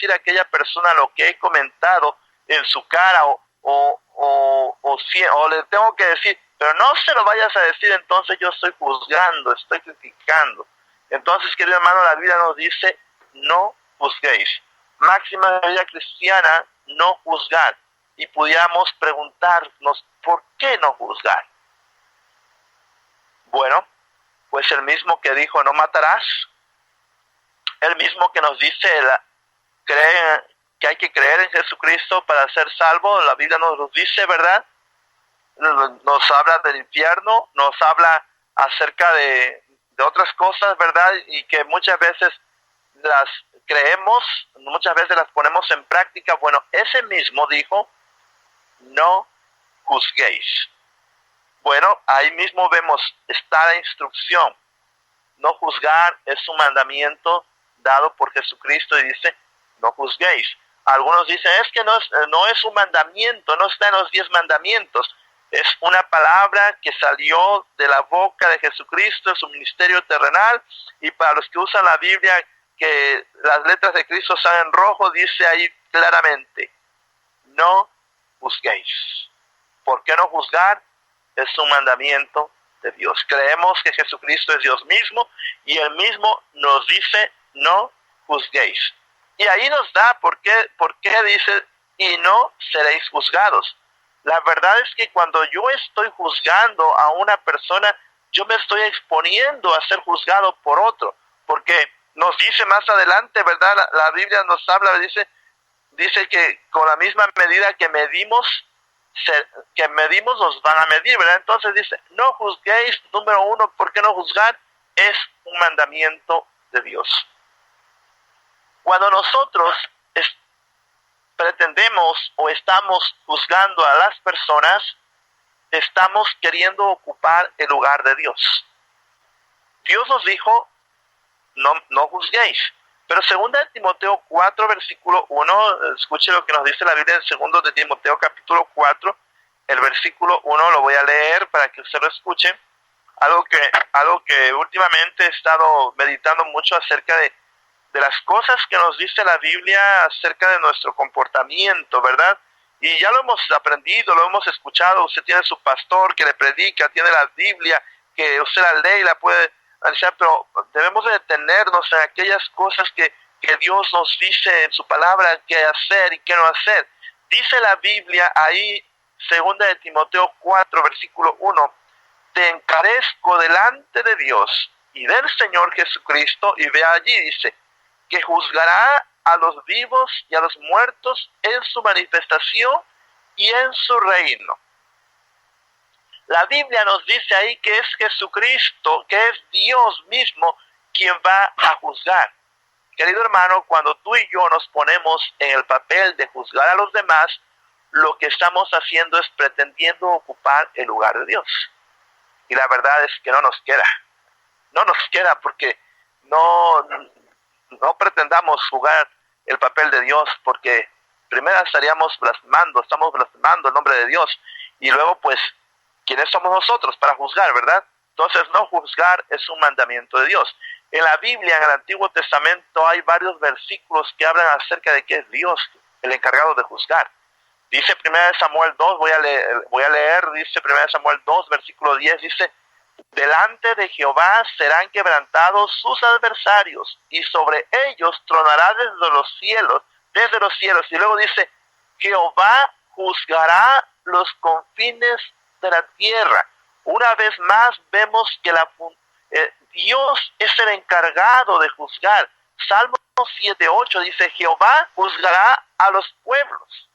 decir a aquella persona lo que he comentado en su cara o le tengo que decir, pero no se lo vayas a decir, entonces yo estoy juzgando, estoy criticando. Entonces, querido hermano, la Biblia nos dice, no juzguéis. Máxima de la vida cristiana, no juzgar. Y pudiéramos preguntarnos, ¿por qué no juzgar? Bueno, pues el mismo que dijo, no matarás, el mismo que nos dice que hay que creer en Jesucristo para ser salvo, la Biblia nos lo dice, ¿verdad? Nos habla del infierno, nos habla acerca de otras cosas, ¿verdad? Y que muchas veces las creemos, muchas veces las ponemos en práctica. Bueno, ese mismo dijo, no juzguéis. Bueno, ahí mismo vemos, está la instrucción. No juzgar es un mandamiento dado por Jesucristo y dice, no juzguéis. Algunos dicen, es que no es un mandamiento, no está en los 10 mandamientos. Es una palabra que salió de la boca de Jesucristo en su ministerio terrenal, y para los que usan la Biblia, que las letras de Cristo están en rojo, dice ahí claramente, no juzguéis. ¿Por qué no juzgar? Es un mandamiento de Dios. Creemos que Jesucristo es Dios mismo y Él mismo nos dice, no juzguéis. Y ahí nos da por qué dice, y no seréis juzgados. La verdad es que cuando yo estoy juzgando a una persona, yo me estoy exponiendo a ser juzgado por otro, porque nos dice más adelante, ¿verdad? La Biblia nos habla, dice que con la misma medida que medimos nos van a medir, ¿verdad? Entonces dice, no juzguéis, número 1, ¿por qué no juzgar? Es un mandamiento de Dios. Cuando nosotros pretendemos o estamos juzgando a las personas, estamos queriendo ocupar el lugar de Dios. Dios nos dijo, no juzguéis. Pero 2 Timoteo 4, versículo 1, escuche lo que nos dice la Biblia en 2 de Timoteo capítulo 4, el versículo 1, lo voy a leer para que usted lo escuche. Algo que últimamente he estado meditando mucho acerca de las cosas que nos dice la Biblia acerca de nuestro comportamiento, ¿verdad? Y ya lo hemos aprendido, lo hemos escuchado. Usted tiene su pastor que le predica, tiene la Biblia que usted la lee y la puede analizar, pero debemos de detenernos en aquellas cosas que Dios nos dice en su palabra qué hacer y qué no hacer. Dice la Biblia ahí, 2 de Timoteo 4, versículo 1, te encarezco delante de Dios y del Señor Jesucristo, y ve allí, dice, que juzgará a los vivos y a los muertos en su manifestación y en su reino. La Biblia nos dice ahí que es Jesucristo, que es Dios mismo quien va a juzgar. Querido hermano, cuando tú y yo nos ponemos en el papel de juzgar a los demás, lo que estamos haciendo es pretendiendo ocupar el lugar de Dios. Y la verdad es que no nos queda porque no pretendamos jugar el papel de Dios, porque primero estamos blasfemando el nombre de Dios, y luego pues, ¿quiénes somos nosotros para juzgar, verdad? Entonces no juzgar es un mandamiento de Dios. En la Biblia, en el Antiguo Testamento, hay varios versículos que hablan acerca de que es Dios el encargado de juzgar. Dice 1 Samuel 2, voy a leer, dice 1 Samuel 2, versículo 10, dice, delante de Jehová serán quebrantados sus adversarios, y sobre ellos tronará desde los cielos. Y luego dice, Jehová juzgará los confines de la tierra. Una vez más vemos que Dios es el encargado de juzgar. Salmo 7:8 dice, Jehová juzgará a los pueblos.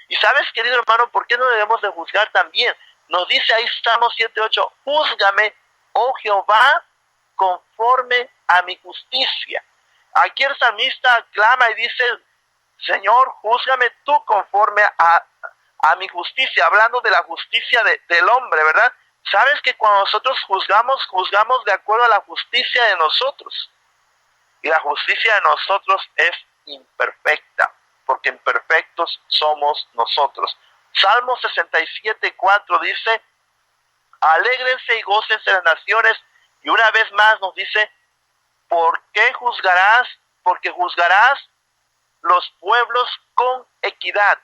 Y sabes, querido hermano, ¿por qué no debemos de juzgar también? Nos dice ahí Salmo 7:8, júzgame, oh Jehová, conforme a mi justicia. Aquí el salmista clama y dice, Señor, júzgame tú conforme a mi justicia, hablando de la justicia del hombre, ¿verdad? Sabes que cuando nosotros juzgamos de acuerdo a la justicia de nosotros. Y la justicia de nosotros es imperfecta, porque imperfectos somos nosotros. Salmo 67:4 dice, alégrense y gócense las naciones, y una vez más nos dice, ¿por qué juzgarás? Porque juzgarás los pueblos con equidad.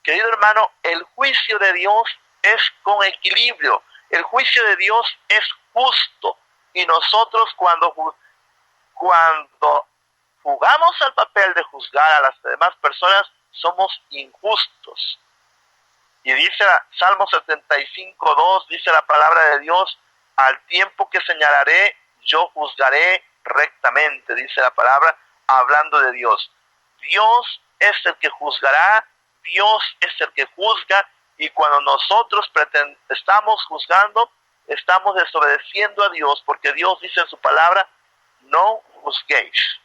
Querido hermano, el juicio de Dios es con equilibrio. El juicio de Dios es justo. Y nosotros cuando jugamos al papel de juzgar a las demás personas, somos injustos. Y dice Salmo 75:2, dice la palabra de Dios, al tiempo que señalaré, yo juzgaré rectamente, dice la palabra, hablando de Dios. Dios es el que juzgará, Dios es el que juzga, y cuando nosotros estamos juzgando, estamos desobedeciendo a Dios, porque Dios dice en su palabra, no juzguéis.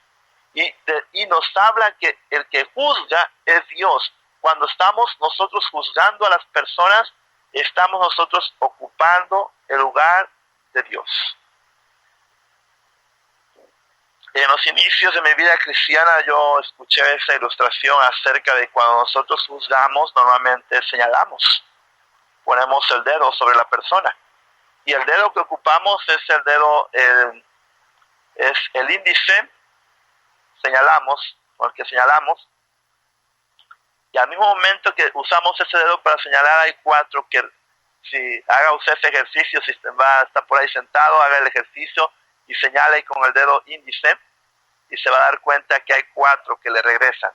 Y nos habla que el que juzga es Dios. Cuando estamos nosotros juzgando a las personas, estamos nosotros ocupando el lugar de Dios. En los inicios de mi vida cristiana yo escuché esa ilustración acerca de cuando nosotros juzgamos, normalmente señalamos, ponemos el dedo sobre la persona. Y el dedo que ocupamos es el dedo, es el índice, señalamos, con el que señalamos. Y al mismo momento que usamos ese dedo para señalar, hay 4 que, si haga usted ese ejercicio, si está por ahí sentado, haga el ejercicio y señale con el dedo índice, y se va a dar cuenta que hay 4 que le regresan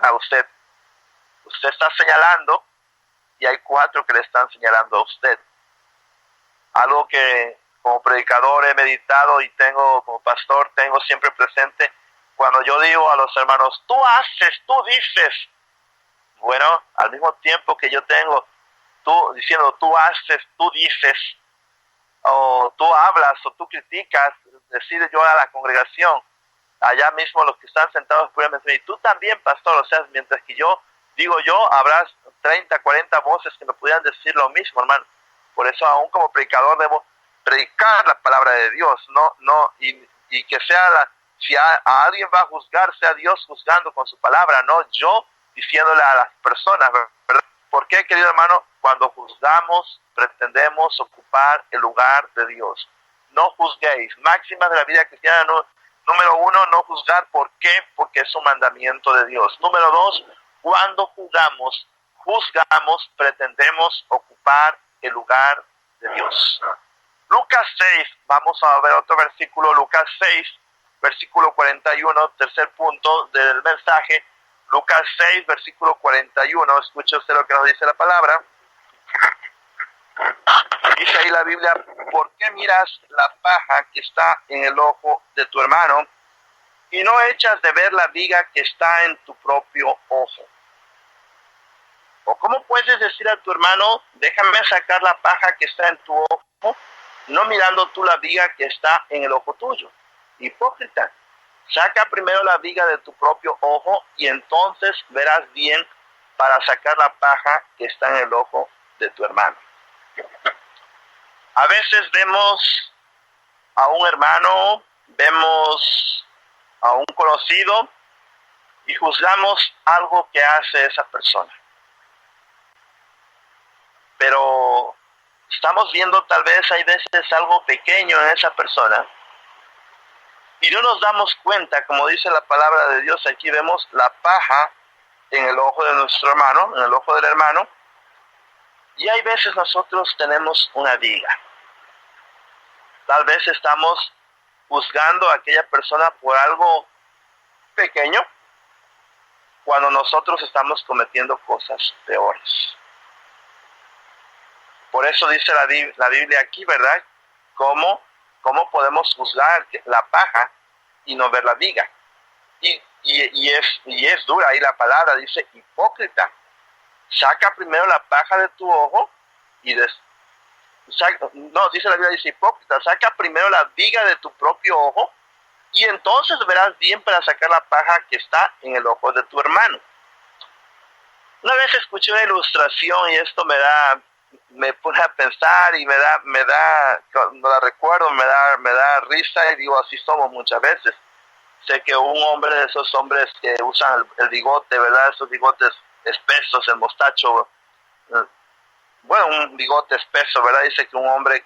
a usted. Usted está señalando y hay 4 que le están señalando a usted. Algo que como predicador he meditado y como pastor tengo siempre presente, cuando yo digo a los hermanos, tú haces, tú dices. Bueno, al mismo tiempo que yo tengo tú diciendo, tú haces, tú dices, o tú hablas, o tú criticas, decir yo a la congregación, allá mismo los que están sentados pueden decir, y tú también, pastor, o sea, mientras que yo digo yo, habrá 30, 40 voces que me pudieran decir lo mismo, hermano. Por eso, aún como predicador, debo predicar la palabra de Dios, y que sea si a alguien va a juzgar, sea Dios juzgando con su palabra, no yo diciéndole a las personas, ¿verdad? ¿Por qué, querido hermano? Cuando juzgamos, pretendemos ocupar el lugar de Dios. No juzguéis. Máximas de la vida cristiana, número 1, no juzgar. ¿Por qué? Porque es un mandamiento de Dios. Número 2, cuando juzgamos, pretendemos ocupar el lugar de Dios. Lucas 6, vamos a ver otro versículo, Lucas 6, versículo 41, tercer punto del mensaje. Lucas 6, versículo 41, escuche usted lo que nos dice la palabra. Dice ahí la Biblia, ¿por qué miras la paja que está en el ojo de tu hermano y no echas de ver la viga que está en tu propio ojo? ¿O cómo puedes decir a tu hermano, déjame sacar la paja que está en tu ojo, no mirando tú la viga que está en el ojo tuyo? Hipócrita, saca primero la viga de tu propio ojo y entonces verás bien para sacar la paja que está en el ojo de tu hermano. A veces vemos a un hermano, vemos a un conocido y juzgamos algo que hace esa persona. Pero estamos viendo tal vez hay veces algo pequeño en esa persona y no nos damos cuenta, como dice la palabra de Dios, aquí vemos la paja en el ojo de nuestro hermano, en el ojo del hermano, y hay veces nosotros tenemos una viga. Tal vez estamos juzgando a aquella persona por algo pequeño, cuando nosotros estamos cometiendo cosas peores. Por eso dice la Biblia aquí, ¿verdad? ¿Cómo podemos juzgar la paja y no ver la viga? Y es dura ahí la palabra, dice hipócrita. Saca primero la paja de tu ojo y dice la Biblia, dice hipócrita, saca primero la viga de tu propio ojo y entonces verás bien para sacar la paja que está en el ojo de tu hermano. Una vez escuché una ilustración y esto me pone a pensar y cuando la recuerdo, me da risa y digo, así somos muchas veces. Sé que un hombre de esos hombres que usan el bigote, ¿verdad? Esos bigotes espesos, el mostacho, bueno, un bigote espeso, ¿verdad? Dice que un hombre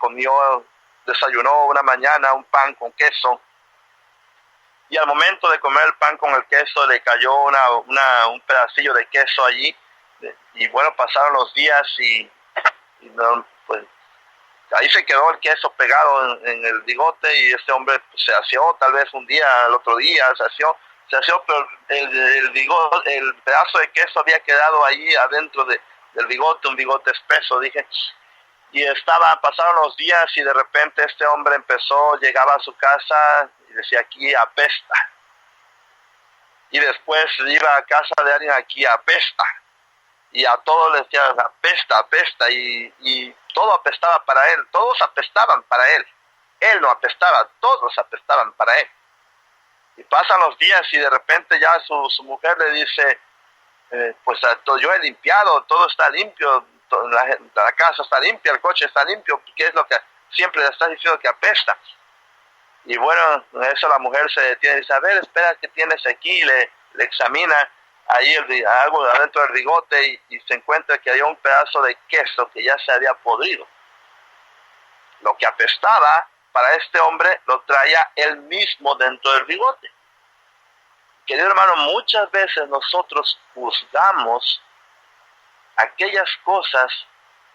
desayunó una mañana un pan con queso y al momento de comer el pan con el queso le cayó un pedacillo de queso allí, y bueno, pasaron los días y no, pues ahí se quedó el queso pegado en el bigote, y este hombre pues, se aseó, tal vez un día, al otro día se aseó, pero el pedazo de queso había quedado ahí adentro del bigote, un bigote espeso, dije. Y pasaron los días y de repente este hombre llegaba a su casa y decía, aquí apesta. Y después iba a casa de alguien, aquí apesta. Y a todos les decía, apesta, y todo apestaba para él, todos apestaban para él. Él no apestaba, todos apestaban para él. Y pasan los días y de repente ya su mujer le dice, pues yo he limpiado, todo está limpio, la casa está limpia, el coche está limpio, ¿qué es lo que siempre le estás diciendo que apesta? Y bueno, eso la mujer se detiene y dice, a ver, espera, ¿qué tienes aquí? Y le examina ahí algo adentro del bigote y se encuentra que había un pedazo de queso que ya se había podrido. Lo que apestaba para este hombre lo traía él mismo dentro del bigote. Querido hermano, muchas veces nosotros juzgamos aquellas cosas,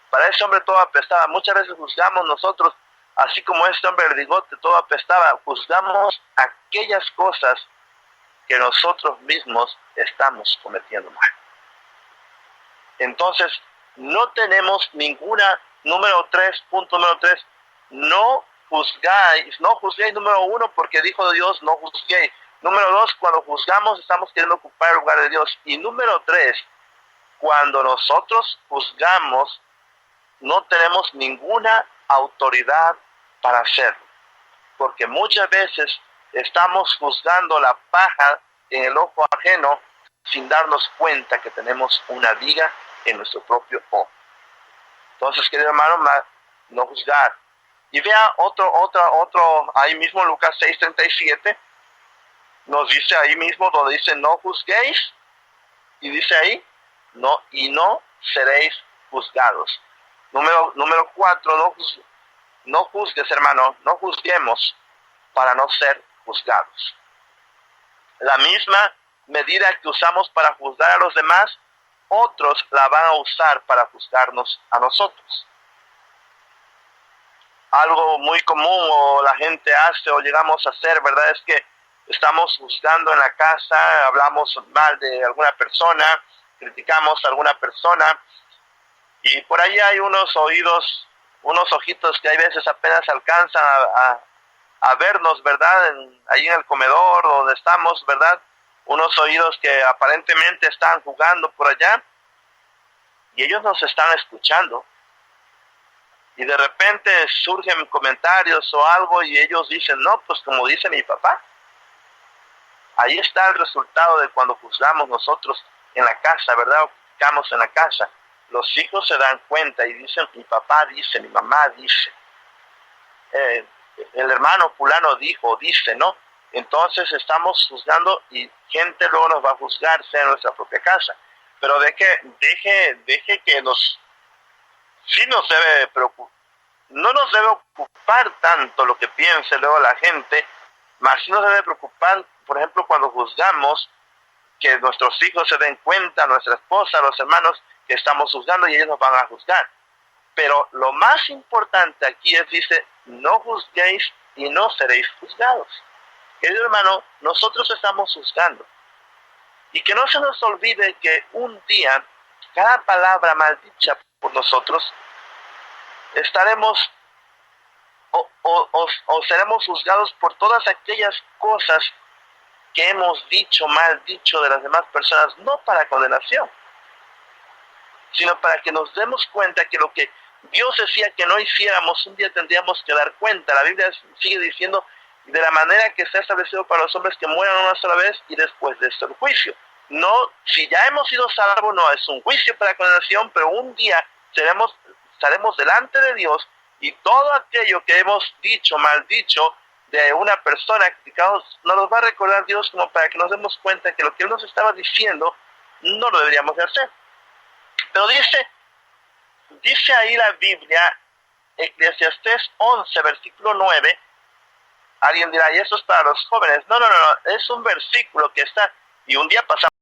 para ese hombre todo apestaba, muchas veces juzgamos nosotros, así como este hombre el bigote todo apestaba, juzgamos aquellas cosas que nosotros mismos estamos cometiendo mal. Entonces, no tenemos ninguna, punto número 3, no juzguéis, número 1, porque dijo Dios, no juzguéis. Número 2, cuando juzgamos estamos queriendo ocupar el lugar de Dios. Y número 3, cuando nosotros juzgamos, no tenemos ninguna autoridad para hacerlo. Porque muchas veces estamos juzgando la paja en el ojo ajeno sin darnos cuenta que tenemos una viga en nuestro propio ojo. Entonces, querido hermano, no juzgar. Y vea otro, ahí mismo Lucas 6:37, nos dice ahí mismo donde dice no juzguéis, y dice ahí, no seréis juzgados. Número 4, no juzgues, hermano, no juzguemos para no ser juzgados. La misma medida que usamos para juzgar a los demás, otros la van a usar para juzgarnos a nosotros. Algo muy común o la gente hace o llegamos a hacer, ¿verdad? Es que estamos juzgando en la casa, hablamos mal de alguna persona, criticamos a alguna persona, y por ahí hay unos ojitos que hay veces apenas alcanzan a vernos, ¿verdad? Ahí en el comedor donde estamos, ¿verdad? Unos oídos que aparentemente están jugando por allá, y ellos nos están escuchando. Y de repente surgen comentarios o algo y ellos dicen, no, pues como dice mi papá. Ahí está el resultado de cuando juzgamos nosotros en la casa, ¿verdad? O juzgamos en la casa. Los hijos se dan cuenta y dicen, mi papá dice, mi mamá dice. El hermano fulano dice, ¿no? Entonces estamos juzgando y gente luego nos va a juzgar, sea en nuestra propia casa. Pero deje que sí nos debe preocupar. No nos debe ocupar tanto lo que piense luego la gente, mas sí nos debe preocupar, por ejemplo, cuando juzgamos, que nuestros hijos se den cuenta, nuestra esposa, los hermanos, que estamos juzgando y ellos nos van a juzgar. Pero lo más importante aquí dice, no juzguéis y no seréis juzgados. Querido hermano, nosotros estamos juzgando. Y que no se nos olvide que un día, cada palabra maldicha por nosotros, estaremos o seremos juzgados por todas aquellas cosas que hemos mal dicho de las demás personas, no para condenación, sino para que nos demos cuenta que lo que Dios decía que no hiciéramos, un día tendríamos que dar cuenta. La Biblia sigue diciendo, de la manera que está establecido para los hombres que mueran una sola vez y después de esto el juicio. No, si ya hemos sido salvos, no es un juicio para condenación, pero un día estaremos delante de Dios y todo aquello que hemos mal dicho de una persona criticado, nos lo va a recordar Dios como para que nos demos cuenta que lo que Él nos estaba diciendo no lo deberíamos de hacer. Pero dice ahí la Biblia, Eclesiastés 11, versículo 9, Alguien dirá, y eso es para los jóvenes. No, no, no, no, es un versículo que está. Y un día pasamos